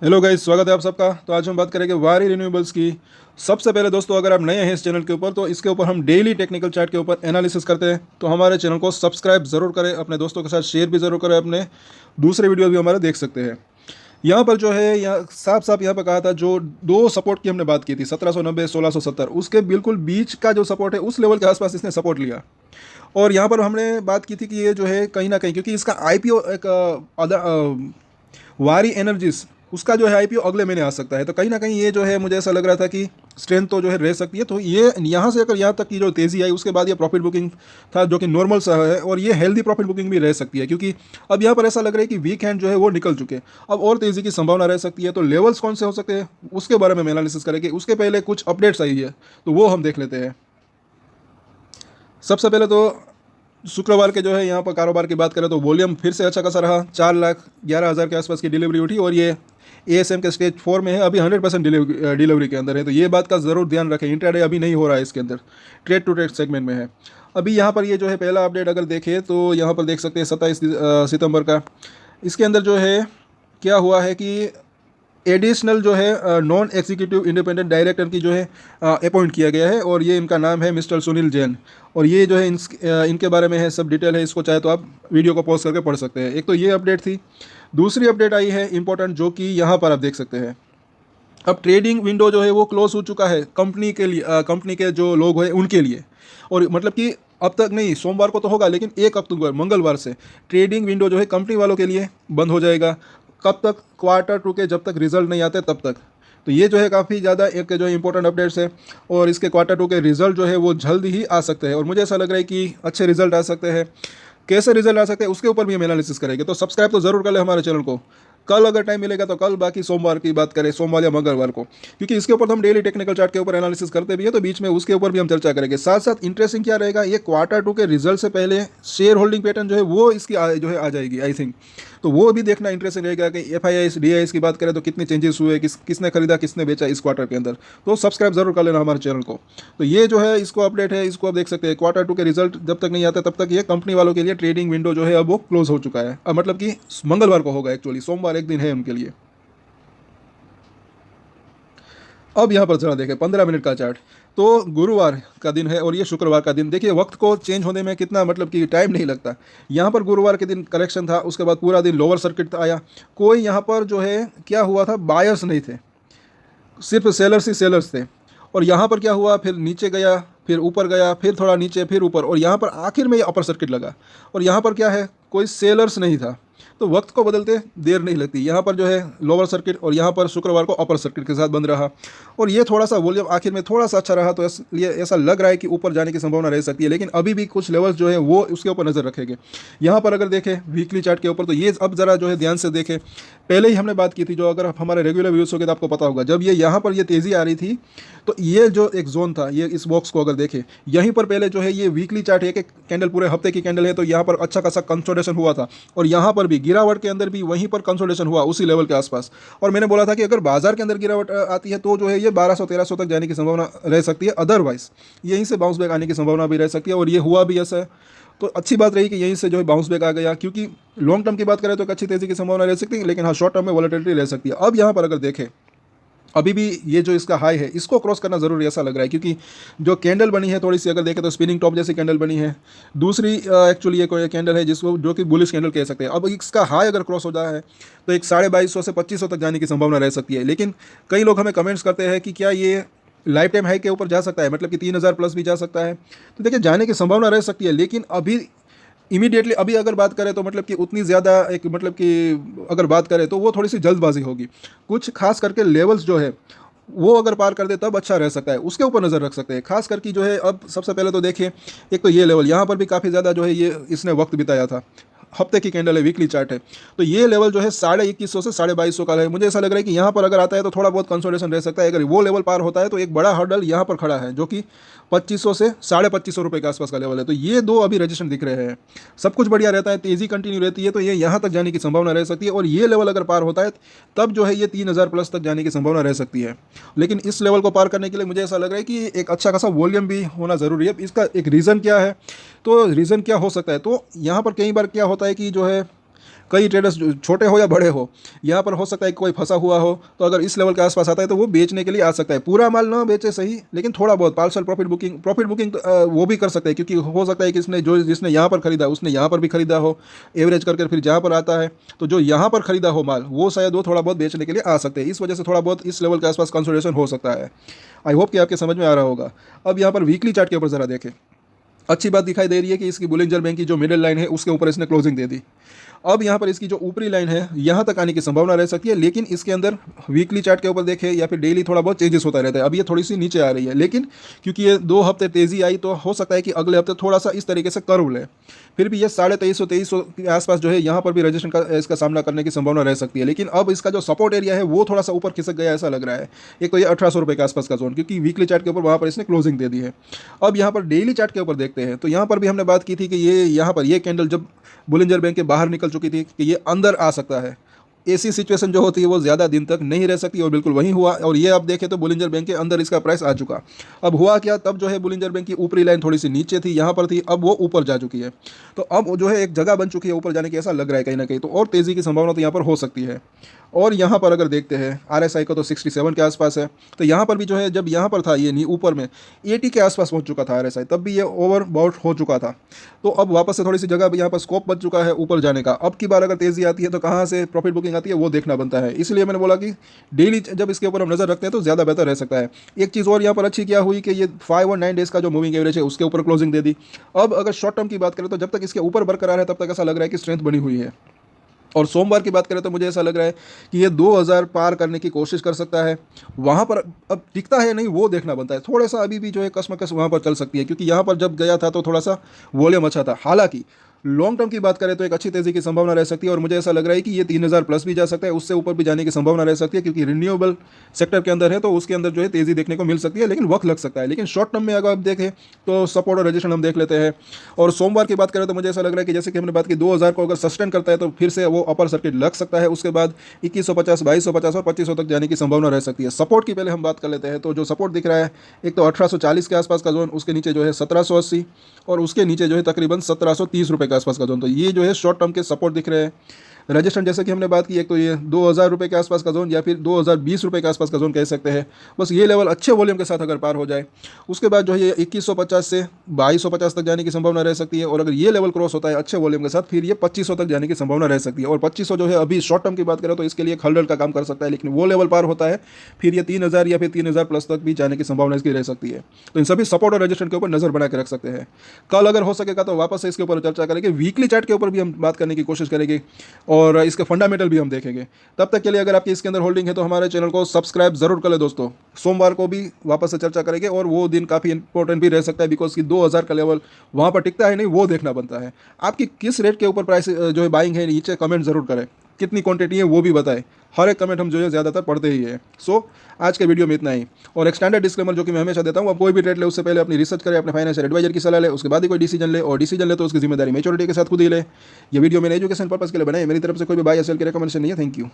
Hello guys, स्वागत है आप सबका। तो आज हम बात करेंगे वारी रिन्यूएबल्स की। सबसे पहले दोस्तों, अगर आप नए हैं इस चैनल के ऊपर तो इसके ऊपर हम डेली टेक्निकल चार्ट के ऊपर एनालिसिस करते हैं। तो हमारे चैनल को सब्सक्राइब ज़रूर करें, अपने दोस्तों के साथ शेयर भी ज़रूर करें, अपने दूसरे वीडियो भी हमारे देख सकते हैं। यहाँ पर जो है, यहाँ साफ साफ यहाँ पर कहा था, जो दो सपोर्ट की हमने बात की थी 1790 1670, उसके बिल्कुल बीच का जो सपोर्ट है उस लेवल के आसपास इसने सपोर्ट लिया। और यहाँ पर हमने बात की थी कि ये जो है कहीं ना कहीं, क्योंकि इसका आईपीओ एक वारी एनर्जीज, उसका जो है आईपीओ अगले महीने आ सकता है। तो कहीं ना कहीं ये जो है, मुझे ऐसा लग रहा था कि स्ट्रेंथ तो जो है रह सकती है। तो ये यहाँ से अगर यहाँ तक की जो तेज़ी आई, उसके बाद ये प्रॉफिट बुकिंग था जो कि नॉर्मल सा है, और ये हेल्दी प्रॉफिट बुकिंग भी रह सकती है, क्योंकि अब यहाँ पर ऐसा लग रहा है कि वीक हैंड जो है वो निकल चुके, अब और तेज़ी की संभावना रह सकती है। तो लेवल्स कौन से हो सकते हैं उसके बारे में एनालिसिस करेंगे। उसके पहले कुछ अपडेट्स आई है तो वो हम देख लेते हैं। सबसे पहले तो शुक्रवार के जो है यहाँ पर कारोबार की बात करें तो वॉल्यूम फिर से अच्छा खासा रहा, 4,11,000 के आसपास की डिलीवरी उठी, और ये एएसएम के स्टेज 4 में है, अभी 100% डिलीवरी के अंदर है। तो ये बात का ज़रूर ध्यान रखें, इंट्राडे अभी नहीं हो रहा है इसके अंदर, ट्रेड टू ट्रेड सेगमेंट में है। अभी यहाँ पर ये जो है पहला अपडेट अगर देखें तो यहाँ पर देख सकते हैं 27 सितंबर का। इसके अंदर जो है क्या हुआ है कि एडिशनल जो है नॉन एग्जीक्यूटिव इंडिपेंडेंट डायरेक्टर की जो है अपॉइंट किया गया है, और ये इनका नाम है मिस्टर सुनील जैन। और ये जो है इनके बारे में है, सब डिटेल है, इसको चाहे तो आप वीडियो को पॉज करके पढ़ सकते हैं। एक तो ये अपडेट थी। दूसरी अपडेट आई है इंपॉर्टेंट, जो कि यहाँ पर आप देख सकते हैं। अब ट्रेडिंग विंडो जो है वो क्लोज हो चुका है कंपनी के लिए, कंपनी के जो लोग हैं उनके लिए। और मतलब कि अब तक नहीं, सोमवार को तो होगा, लेकिन 1 अक्टूबर मंगलवार से ट्रेडिंग विंडो जो है कंपनी वालों के लिए बंद हो जाएगा। कब तक? Q2 के जब तक रिजल्ट नहीं आते तब तक। तो ये जो है काफ़ी ज़्यादा एक जो इंपॉर्टेंट अपडेट्स है, और इसके Q2 के रिजल्ट जो है वो जल्द ही आ सकते हैं, और मुझे ऐसा लग रहा है कि अच्छे रिजल्ट आ सकते हैं। कैसे रिजल्ट आ सकते हैं उसके ऊपर भी हम एनालिसिस करेंगे। तो सब्सक्राइब तो ज़रूर कर ले हमारे चैनल को। कल अगर टाइम मिलेगा तो कल, बाकी सोमवार की बात करें, सोमवार या मंगलवार को, क्योंकि इसके ऊपर तो हम डेली टेक्निकल चार्ट के ऊपर एनालिसिस करते भी है, तो बीच में उसके ऊपर भी हम चर्चा करेंगे। साथ साथ इंटरेस्टिंग क्या रहेगा, ये Q2 के रिजल्ट से पहले शेयर होल्डिंग पैटर्न जो है वो इसकी जो है आ जाएगी आई थिंक। तो वो भी देखना इंटरेस्टिंग रहेगा कि एफआईआई डीआईएस की बात करें तो कितने चेंजेस हुए, किसने खरीदा किसने बेचा इस क्वार्टर के अंदर। तो सब्सक्राइब जरूर कर लेना हमारे चैनल को। तो ये जो है इसको अपडेट है, इसको आप देख सकते हैं। Q2 के रिजल्ट जब तक नहीं आता तब तक ये कंपनी वालों के लिए ट्रेडिंग विंडो जो है अब वो क्लोज हो चुका है। अब मतलब कि मंगलवार को होगा, एक्चुअली सोमवार एक दिन है उनके लिए। अब यहाँ पर जरा देखें 15 मिनट का चार्ट। तो गुरुवार का दिन है और ये शुक्रवार का दिन। देखिए वक्त को चेंज होने में कितना मतलब कि टाइम नहीं लगता। यहाँ पर गुरुवार के दिन करेक्शन था, उसके बाद पूरा दिन लोअर सर्किट आया। कोई यहाँ पर जो है क्या हुआ था, बायर्स नहीं थे, सिर्फ सेलर्स ही सेलर्स थे। और यहाँ पर क्या हुआ, फिर नीचे गया, फिर ऊपर गया, फिर थोड़ा नीचे, फिर ऊपर, और यहाँ पर आखिर में ये अपर सर्किट लगा। और यहाँ पर क्या है, कोई सेलर्स नहीं था। तो वक्त को बदलते देर नहीं लगती। यहाँ पर जो है लोअर सर्किट, और यहाँ पर शुक्रवार को अपर सर्किट के साथ बंद रहा। और ये थोड़ा सा वॉल्यूम आखिर में थोड़ा सा अच्छा रहा, तो इसलिए ऐसा लग रहा है कि ऊपर जाने की संभावना रह सकती है। लेकिन अभी भी कुछ लेवल्स जो है वो उसके ऊपर नज़र रखेंगे। यहाँ पर अगर देखें वीकली चार्ट के ऊपर, तो ये अब ज़रा जो है ध्यान से देखें। पहले ही हमने बात की थी, जो अगर हमारे रेगुलर व्यूज़ हो गए तो आपको पता होगा, जब ये यहाँ पर ये तेज़ी आ रही थी तो ये जो एक जोन था, ये इस बॉक्स को अगर देखें, यहीं पर पहले जो है ये वीकली चार्ट एक एक कैंडल पूरे हफ्ते की कैंडल है, तो यहाँ पर अच्छा खासा कंसोलिडेशन हुआ था। और यहाँ पर भी गिरावट के अंदर भी वहीं पर कंसोलिडेशन हुआ उसी लेवल के आसपास। और मैंने बोला था कि अगर बाजार के अंदर गिरावट आती है तो जो है ये 1200-1300 तक जाने की संभावना रह सकती है, अदरवाइज यहीं से बाउंस बैक आने की संभावना भी रह सकती है। और ये हुआ भी ऐसा है। तो अच्छी बात रही कि यहीं से जो है बाउंस बैक आ गया, क्योंकि लॉन्ग टर्म की बात करें तो एक अच्छी तेज़ी की संभावना रह सकती है, लेकिन हाँ शॉर्ट टर्म में वॉलेटिलिटी रह सकती है। अब यहाँ पर अगर देखें, अभी भी ये जो इसका हाई है इसको क्रॉस करना ज़रूरी ऐसा लग रहा है, क्योंकि जो कैंडल बनी है थोड़ी सी अगर देखें तो स्पिनिंग टॉप जैसी कैंडल बनी है। दूसरी एक्चुअली ये कोई कैंडल है जिसको जो कि बुलिश कैंडल कह सकते हैं। अब इसका हाई अगर क्रॉस हो जाए है तो एक 2250 से 2500 तक जाने की संभावना रह सकती है। लेकिन कई लोग हमें कमेंट्स करते हैं कि क्या ये लाइफ टाइम हाई के ऊपर जा सकता है, मतलब कि 3000 प्लस भी जा सकता है। तो देखिए जाने की संभावना रह सकती है, लेकिन अभी इमीडिएटली अभी अगर बात करें तो मतलब कि उतनी ज़्यादा एक मतलब कि अगर बात करें तो वो थोड़ी सी जल्दबाजी होगी। कुछ खास करके लेवल्स जो है वो अगर पार कर दे तब अच्छा रह सकता है, उसके ऊपर नज़र रख सकते हैं। खास करके जो है अब सबसे पहले तो देखिए, एक तो ये लेवल यहाँ पर भी काफ़ी ज़्यादा जो है ये इसने वक्त बिताया था। हफ्ते की कैंडल है, वीकली चार्ट है, तो ये लेवल जो है 2150 से 2250 का है। मुझे ऐसा लग रहा है कि यहाँ पर अगर आता है तो थोड़ा बहुत कंसोलिडेशन रह सकता है। अगर वो लेवल पार होता है तो एक बड़ा हर्डल यहाँ पर खड़ा है, जो कि 2500 से 2550 रुपये के आसपास का लेवल है। तो ये दो अभी रजिस्ट्रेशन दिख रहे हैं। सब कुछ बढ़िया रहता है, तेज़ी कंटिन्यू रहती है, तो ये यहाँ तक जाने की संभावना रह सकती है। और ये लेवल अगर पार होता है तब जो है ये 3000 प्लस तक जाने की संभावना रह सकती है। लेकिन इस लेवल को पार करने के लिए मुझे ऐसा लग रहा है कि एक अच्छा खासा वॉल्यूम भी होना ज़रूरी है। इसका एक रीज़न क्या है, तो रीज़न क्या हो सकता है, तो यहाँ पर कई बार क्या होता है कि जो है कई ट्रेडर्स छोटे हो या बड़े हो, यहाँ पर हो सकता है कि कोई फंसा हुआ हो, तो अगर इस लेवल के आसपास आता है तो वो बेचने के लिए आ सकता है। पूरा माल ना बेचे सही, लेकिन थोड़ा बहुत पार्सल प्रॉफिट बुकिंग वो भी कर सकते हैं, क्योंकि हो सकता है कि जिसने यहाँ पर खरीदा उसने यहाँ पर भी खरीदा हो, एवरेज करके फिर जहाँ पर आता है, तो जो यहाँ पर खरीदा हो माल वो शायद वो थोड़ा बहुत बेचने के लिए आ सकते हैं। इस वजह से थोड़ा बहुत इस लेवल के आसपास कंसोलिडेशन हो सकता है। आई होप कि आपके समझ में आ रहा होगा। अब यहाँ पर वीकली चार्ट के ऊपर ज़रा देखें। अच्छी बात दिखाई दे रही है कि इसकी बुलिंजर बैंक की जो मिडिल लाइन है उसके ऊपर इसने क्लोजिंग दे दी। अब यहाँ पर इसकी जो ऊपरी लाइन है यहाँ तक आने की संभावना रह सकती है, लेकिन इसके अंदर वीकली चार्ट के ऊपर देखें या फिर डेली थोड़ा बहुत चेंजेस होता रहता है। अब ये थोड़ी सी नीचे आ रही है, लेकिन क्योंकि ये 2 हफ्ते तेज़ी आई तो हो सकता है कि अगले हफ्ते थोड़ा सा इस तरीके से कर्व ले। फिर भी ये 2300 के आसपास जो है यहाँ पर भी रजिस्ट्रेशन का इसका सामना करने की संभावना रह सकती है। लेकिन अब इसका जो सपोर्ट एरिया है वो थोड़ा सा ऊपर खिसक गया ऐसा लग रहा है। एक तो ये 1800 रुपये के आसपास का जोन, क्योंकि वीकली चार्ट के ऊपर वहाँ पर इसने क्लोजिंग दे दी है। अब यहाँ पर डेली चार्ट के ऊपर देखते हैं, तो यहाँ पर भी हमने बात की थी कि ये यहाँ पर ये कैंडल जब बुलिंजर बैंक के बाहर निकल चुकी थी कि ये अंदर आ सकता है। ऐसी सिचुएशन जो होती है वो ज़्यादा दिन तक नहीं रह सकती, और बिल्कुल वही हुआ। और ये आप देखें तो बुलिंजर बैंक के अंदर इसका प्राइस आ चुका। अब हुआ क्या, तब जो है बुलिंजर बैंक की ऊपरी लाइन थोड़ी सी नीचे थी, यहाँ पर थी, अब वो ऊपर जा चुकी है। तो अब जो है एक जगह बन चुकी है ऊपर जाने की, ऐसा लग रहा है कहीं ना कहीं। तो और तेज़ी की संभावना तो यहाँ पर हो सकती है। और यहाँ पर अगर देखते हैं RSI का तो 67 के आसपास है। तो यहाँ पर भी जो है जब यहाँ पर था ये ऊपर में 80 के आसपास पहुँच चुका था RSI, तब भी ये ओवर बाउट हो चुका था। तो अब वापस से थोड़ी सी जगह यहाँ पर स्कोप बच चुका है ऊपर जाने का। अब की बार अगर तेज़ी आती है तो कहाँ से प्रॉफिट बुकिंग आती है वो देखना बनता है। इसलिए मैंने बोला कि डेली जब इसके ऊपर हम नज़र रखते हैं तो ज़्यादा बेहतर रह सकता है। एक चीज़ और यहाँ पर अच्छी क्या हुई कि ये 5 और 9 डेज़ का जो मूविंग एवरेज है उसके ऊपर क्लोजिंग दे दी। अब अगर शॉर्ट टर्म की बात करें तो जब तक इसके ऊपर बरकरार है तब तक ऐसा लग रहा है कि स्ट्रेंथ बनी हुई है। और सोमवार की बात करें तो मुझे ऐसा लग रहा है कि ये 2000 पार करने की कोशिश कर सकता है। वहाँ पर अब टिकता है नहीं वो देखना बनता है। थोड़ा सा अभी भी जो है कसमकस वहाँ पर चल सकती है, क्योंकि यहाँ पर जब गया था तो थोड़ा सा वॉल्यूम अच्छा था। हालांकि लॉन्ग टर्म की बात करें तो एक अच्छी तेज़ी की संभावना रह सकती है, और मुझे ऐसा लग रहा है कि ये 3000 प्लस भी जा सकता है, उससे ऊपर भी जाने की संभावना रह सकती है, क्योंकि रिन्यूएबल सेक्टर के अंदर है तो उसके अंदर जो है तेज़ी देखने को मिल सकती है, लेकिन वक्त लग सकता है। लेकिन शॉर्ट टर्म में अगर आप देखें तो सपोर्ट और रजिस्ट्रेशन हम देख लेते हैं। और सोमवार की बात करें तो मुझे ऐसा लग रहा है कि जैसे कि हमने बात की 2000 को अगर सस्टेन करता है तो फिर से वो अपर सर्किट लग सकता है। उसके बाद 2150, 2250 और 2500 तक जाने की संभावना रह सकती है। सपोर्ट की पहले हम बात कर लेते हैं। तो जो सपोर्ट दिख रहा है एक तो 1840 के आसपास का जोन, उसके नीचे जो है 1780, और उसके नीचे जो है तकरीबन 1730 रुपये के आसपास का जोन। तो ये जो है शॉर्ट टर्म के सपोर्ट दिख रहे हैं। रजिस्ट्रेशन जैसे कि हमने बात की, एक तो ये 2000 रुपये के आसपास का जोन या फिर 2020 रुपये के आसपास का जोन कह सकते हैं। बस ये लेवल अच्छे वॉल्यूम के साथ अगर पार हो जाए, उसके बाद जो है 2150 से 2250 तक जाने की संभावना रह सकती है। और अगर ये लेवल क्रॉस होता है अच्छे वॉल्यूम के साथ, फिर ये 2500 तक जाने की संभावना रह सकती है। और 2500 जो है अभी शॉर्ट टर्म की बात करें तो इसके लिए खलडल का काम कर सकता है, लेकिन वो लेवल पार होता है फिर ये 3000 या फिर 3000 प्लस तक भी जाने की संभावना इसकी रह सकती है। तो इन सभी सपोर्ट और रजिस्ट्रेशन के ऊपर नजर बना के रख सकते हैं। कल अगर हो सकेगा तो वापस से इसके ऊपर चर्चा करेंगे। वीकली चार्ट के ऊपर भी हम बात करने की कोशिश करेंगे और इसके फंडामेंटल भी हम देखेंगे। तब तक के लिए अगर आपकी इसके अंदर होल्डिंग है तो हमारे चैनल को सब्सक्राइब जरूर कर ले दोस्तों। सोमवार को भी वापस से चर्चा करेंगे, और वो दिन काफ़ी इंपॉर्टेंट भी रह सकता है, बिकॉज की 2000 का लेवल वहाँ पर टिकता है नहीं वो देखना बनता है। आपकी किस रेट के ऊपर प्राइस जो है बाइंग है, नीचे कमेंट जरूर करें। कितनी क्वांटिटी है वो भी बताएं। हर एक कमेंट हम जो है ज़्यादातर पढ़ते ही है। सो आज के वीडियो में इतना ही। और एक स्टैंडर्ड डिस्क्लेमर जो कि मैं हमेशा देता हूँ, आप कोई भी ट्रेड ले उससे पहले अपनी रिसर्च करें, अपने फाइनेंशियल एडवाइजर की सलाह ले, उसके बाद ही कोई डिसीजन ले, और डिसीजन ले तो उसकी जिम्मेदारी मैच्योरिटी के साथ खुद ही ले। ये वीडियो मैंने एजुकेशन पर्पस के लिए बनाई, मेरी तरफ से कोई भी बाय या सेल की रिकमेंडेशन नहीं है। Thank you.